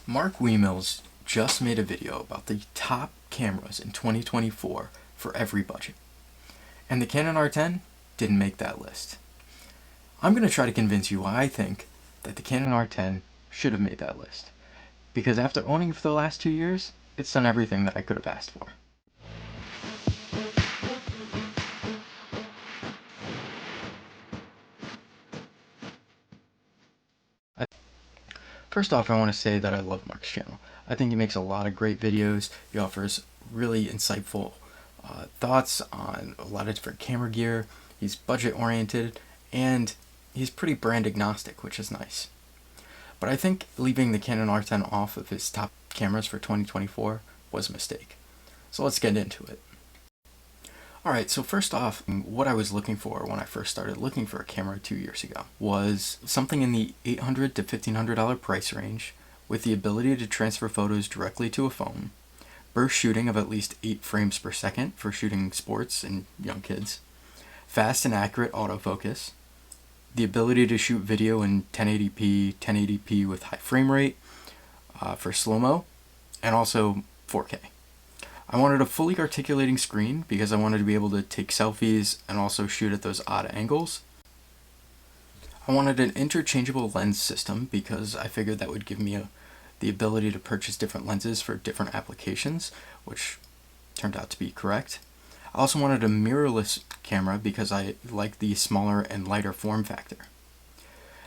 Mark Wiemels just made a video about the top cameras in 2024 for every budget. And the Canon R10 didn't make that list. I'm going to try to convince you why I think that the Canon R10 should have made that list. Because after owning it for the last 2 years, it's done everything that I could have asked for. First off, I want to say that I love Mark's channel. I think he makes a lot of great videos. He offers really insightful thoughts on a lot of different camera gear. He's budget oriented and he's pretty brand agnostic, which is nice. But I think leaving the Canon R10 off of his top cameras for 2024 was a mistake. So let's get into it. Alright, so first off, what I was looking for when I first started looking for a camera 2 years ago was something in the $800 to $1,500 price range with the ability to transfer photos directly to a phone, burst shooting of at least 8 frames per second for shooting sports and young kids, fast and accurate autofocus, the ability to shoot video in 1080p with high frame rate for slow-mo, and also 4K. I wanted a fully articulating screen because I wanted to be able to take selfies and also shoot at those odd angles. I wanted an interchangeable lens system because I figured that would give me the ability to purchase different lenses for different applications, which turned out to be correct. I also wanted a mirrorless camera because I like the smaller and lighter form factor.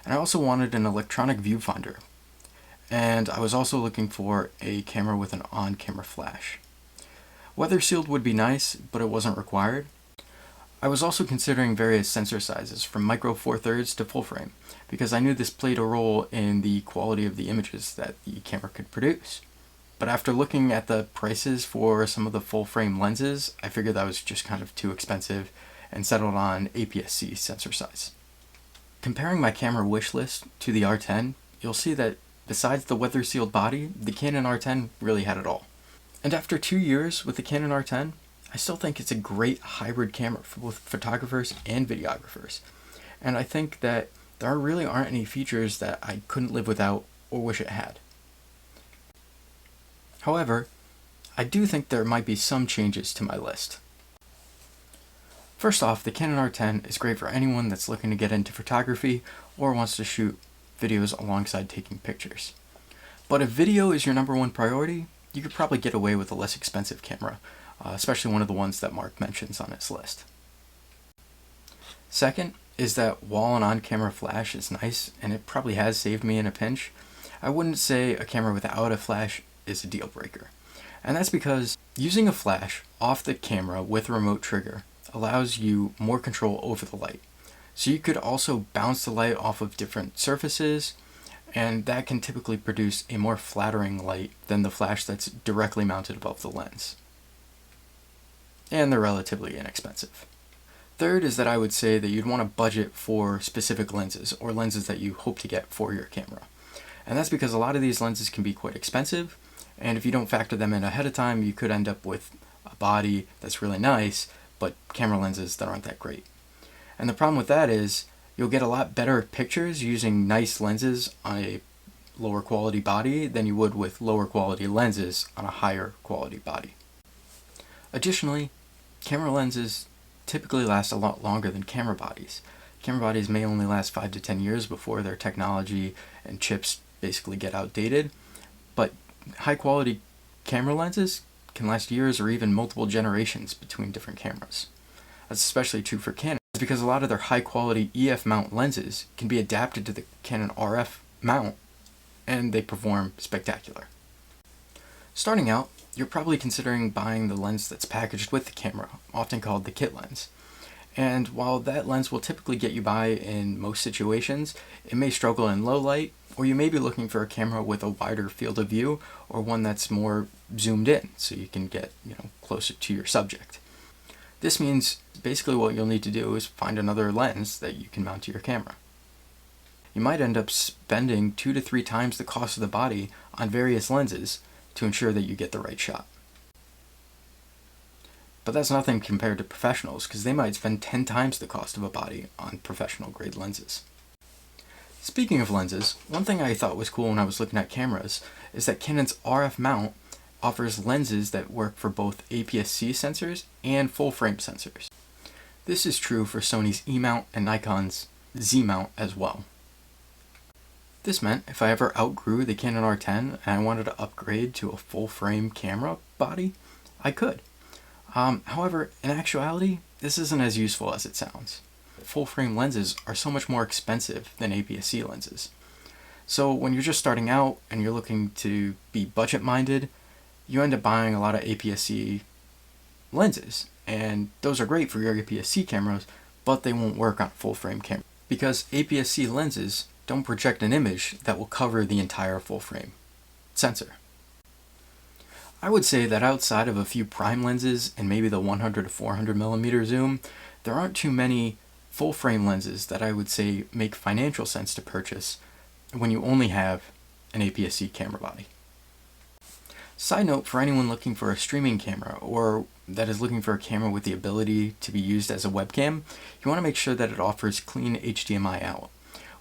And I also wanted an electronic viewfinder. And I was also looking for a camera with an on-camera flash. Weather sealed would be nice, but it wasn't required. I was also considering various sensor sizes from micro four thirds to full frame because I knew this played a role in the quality of the images that the camera could produce. But after looking at the prices for some of the full frame lenses, I figured that was just kind of too expensive and settled on APS-C sensor size. Comparing my camera wish list to the R10, you'll see that besides the weather sealed body, the Canon R10 really had it all. And after 2 years with the Canon R10, I still think it's a great hybrid camera for both photographers and videographers. And I think that there really aren't any features that I couldn't live without or wish it had. However, I do think there might be some changes to my list. First off, the Canon R10 is great for anyone that's looking to get into photography or wants to shoot videos alongside taking pictures. But if video is your number one priority, you could probably get away with a less expensive camera, especially one of the ones that Mark mentions on his list. Second is that while an on-camera flash is nice, and it probably has saved me in a pinch, I wouldn't say a camera without a flash is a deal breaker. And that's because using a flash off the camera with a remote trigger allows you more control over the light. So you could also bounce the light off of different surfaces, and that can typically produce a more flattering light than the flash that's directly mounted above the lens. And they're relatively inexpensive. Third is that I would say that you'd want to budget for specific lenses or lenses that you hope to get for your camera. And that's because a lot of these lenses can be quite expensive, and if you don't factor them in ahead of time, you could end up with a body that's really nice, but camera lenses that aren't that great. And the problem with that is you'll get a lot better pictures using nice lenses on a lower quality body than you would with lower quality lenses on a higher quality body. Additionally, camera lenses typically last a lot longer than camera bodies. Camera bodies may only last 5 to 10 years before their technology and chips basically get outdated, but high quality camera lenses can last years or even multiple generations between different cameras. That's especially true for Canon, because a lot of their high quality EF mount lenses can be adapted to the Canon RF mount and they perform spectacular. Starting out, you're probably considering buying the lens that's packaged with the camera, often called the kit lens. And while that lens will typically get you by in most situations, it may struggle in low light, or you may be looking for a camera with a wider field of view or one that's more zoomed in so you can get closer to your subject. This means basically what you'll need to do is find another lens that you can mount to your camera. You might end up spending 2 to 3 times the cost of the body on various lenses to ensure that you get the right shot. But that's nothing compared to professionals because they might spend 10 times the cost of a body on professional grade lenses. Speaking of lenses, one thing I thought was cool when I was looking at cameras is that Canon's RF mount offers lenses that work for both APS-C sensors and full-frame sensors. This is true for Sony's E-mount and Nikon's Z-mount as well. This meant if I ever outgrew the Canon R10 and I wanted to upgrade to a full-frame camera body, I could. However, in actuality, this isn't as useful as it sounds. Full-frame lenses are so much more expensive than APS-C lenses. So when you're just starting out and you're looking to be budget-minded, you end up buying a lot of APS-C lenses, and those are great for your APS-C cameras, but they won't work on a full-frame camera because APS-C lenses don't project an image that will cover the entire full-frame sensor. I would say that outside of a few prime lenses and maybe the 100 to 400 millimeter zoom, there aren't too many full-frame lenses that I would say make financial sense to purchase when you only have an APS-C camera body. Side note, for anyone looking for a streaming camera or that is looking for a camera with the ability to be used as a webcam, you want to make sure that it offers clean HDMI out.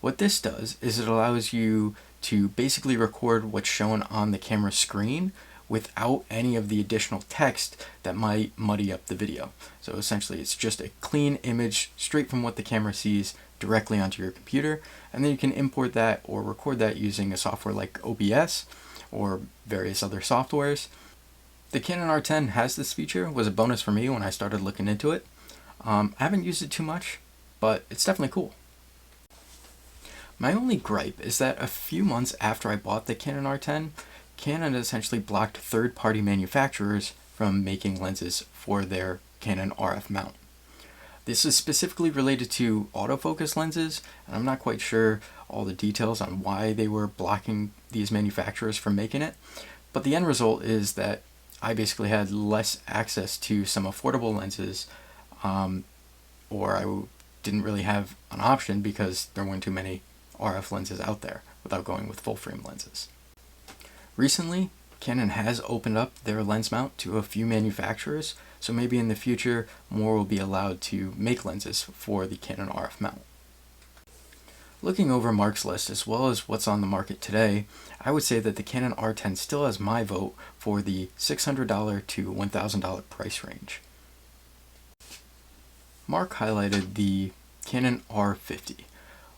What this does is it allows you to basically record what's shown on the camera screen without any of the additional text that might muddy up the video. So essentially it's just a clean image straight from what the camera sees directly onto your computer, and then you can import that or record that using a software like OBS or various other softwares. The Canon R10 has this feature. It was a bonus for me when I started looking into it. I haven't used it too much, but it's definitely cool. My only gripe is that a few months after I bought the Canon R10, Canon essentially blocked third-party manufacturers from making lenses for their Canon RF mount. This is specifically related to autofocus lenses, and I'm not quite sure all the details on why they were blocking these manufacturers from making it, but the end result is that I basically had less access to some affordable lenses, or I didn't really have an option because there weren't too many RF lenses out there without going with full-frame lenses. Recently, Canon has opened up their lens mount to a few manufacturers, so maybe in the future more will be allowed to make lenses for the Canon RF mount. Looking over Mark's list as well as what's on the market today, I would say that the Canon R10 still has my vote for the $600 to $1,000 price range. Mark highlighted the Canon R50,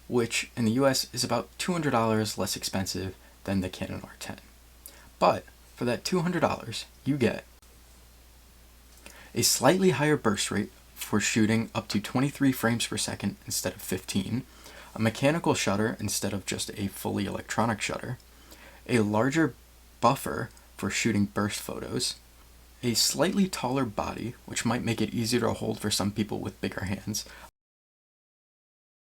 which in the US is about $200 less expensive than the Canon R10. But for that $200, you get a slightly higher burst rate for shooting up to 23 frames per second instead of 15, a mechanical shutter instead of just a fully electronic shutter, a larger buffer for shooting burst photos, a slightly taller body, which might make it easier to hold for some people with bigger hands.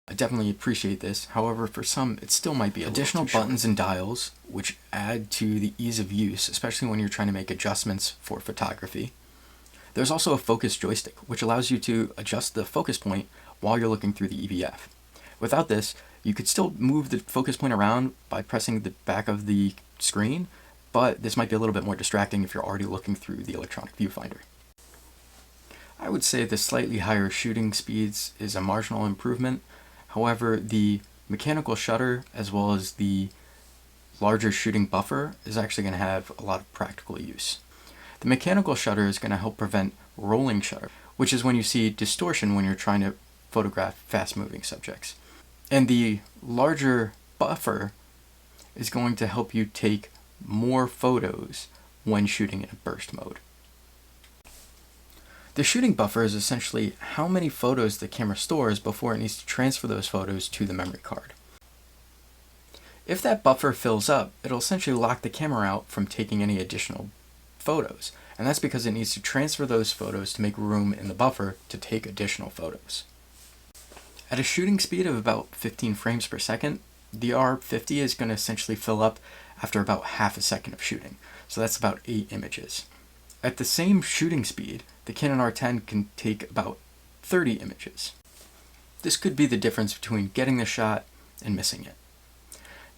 I definitely appreciate this, however for some it still might be additional buttons and dials which add to the ease of use, especially when you're trying to make adjustments for photography. There's also a focus joystick which allows you to adjust the focus point while you're looking through the EVF. Without this, you could still move the focus point around by pressing the back of the screen, but this might be a little bit more distracting if you're already looking through the electronic viewfinder. I would say the slightly higher shooting speeds is a marginal improvement. However, the mechanical shutter as well as the larger shooting buffer is actually going to have a lot of practical use. The mechanical shutter is going to help prevent rolling shutter, which is when you see distortion when you're trying to photograph fast-moving subjects. And the larger buffer is going to help you take more photos when shooting in a burst mode. The shooting buffer is essentially how many photos the camera stores before it needs to transfer those photos to the memory card. If that buffer fills up, it'll essentially lock the camera out from taking any additional photos, and that's because it needs to transfer those photos to make room in the buffer to take additional photos. At a shooting speed of about 15 frames per second, the R50 is going to essentially fill up after about half a second of shooting, so that's about 8 images. At the same shooting speed, the Canon R10 can take about 30 images. This could be the difference between getting the shot and missing it.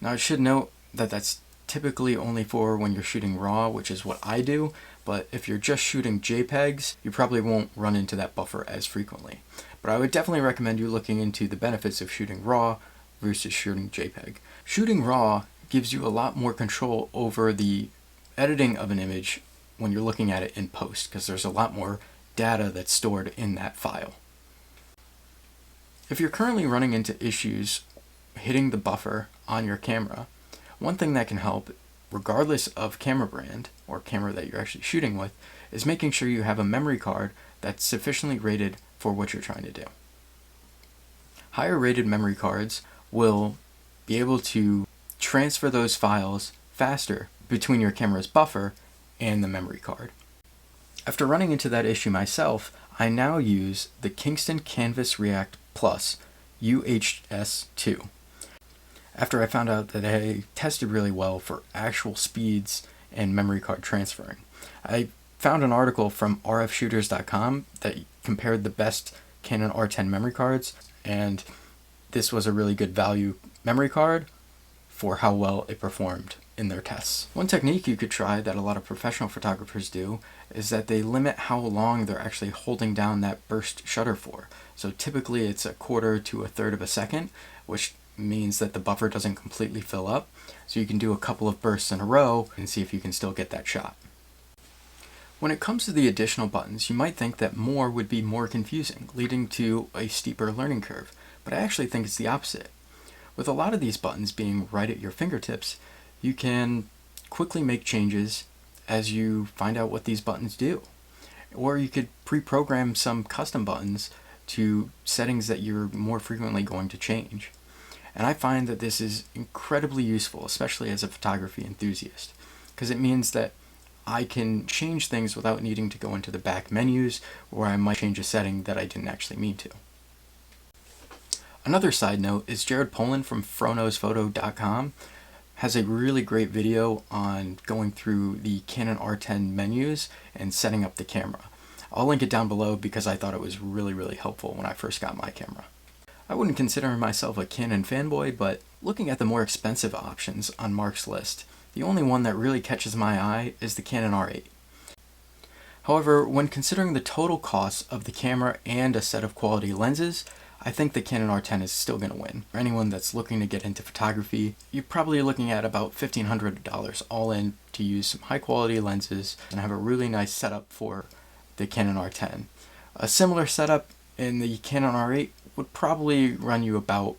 Now I should note that that's typically only for when you're shooting RAW, which is what I do, but if you're just shooting JPEGs, you probably won't run into that buffer as frequently. But I would definitely recommend you looking into the benefits of shooting RAW versus shooting JPEG. Shooting RAW gives you a lot more control over the editing of an image when you're looking at it in post, because there's a lot more data that's stored in that file. If you're currently running into issues hitting the buffer on your camera, one thing that can help, regardless of camera brand or camera that you're actually shooting with, is making sure you have a memory card that's sufficiently rated for what you're trying to do. Higher rated memory cards will be able to transfer those files faster between your camera's buffer and the memory card. After running into that issue myself, I now use the Kingston Canvas React Plus UHS-II. After I found out that it tested really well for actual speeds and memory card transferring. I found an article from rfshooters.com that compared the best Canon R10 memory cards, and this was a really good value memory card for how well it performed in their tests. One technique you could try that a lot of professional photographers do is that they limit how long they're actually holding down that burst shutter for. So typically it's a quarter to a third of a second, which means that the buffer doesn't completely fill up. So you can do a couple of bursts in a row and see if you can still get that shot. When it comes to the additional buttons, you might think that more would be more confusing, leading to a steeper learning curve, but I actually think it's the opposite. With a lot of these buttons being right at your fingertips, you can quickly make changes as you find out what these buttons do. Or you could pre-program some custom buttons to settings that you're more frequently going to change. And I find that this is incredibly useful, especially as a photography enthusiast, because it means that I can change things without needing to go into the back menus, where I might change a setting that I didn't actually mean to. Another side note is Polin from FroKnowsPhoto.com has a really great video on going through the Canon R10 menus and setting up the camera. I'll link it down below because I thought it was really helpful when I first got my camera. I wouldn't consider myself a Canon fanboy, but looking at the more expensive options on Mark's list, the only one that really catches my eye is the Canon R8. However, when considering the total cost of the camera and a set of quality lenses, I think the Canon R10 is still going to win. For anyone that's looking to get into photography, you're probably looking at about $1,500 all in to use some high quality lenses and have a really nice setup for the Canon R10. A similar setup in the Canon R8 would probably run you about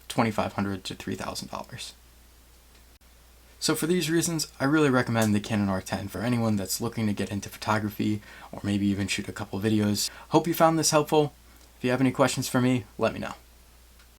$2,500 to $3,000. So for these reasons, I really recommend the Canon R10 for anyone that's looking to get into photography or maybe even shoot a couple videos. Hope you found this helpful. If you have any questions for me, let me know.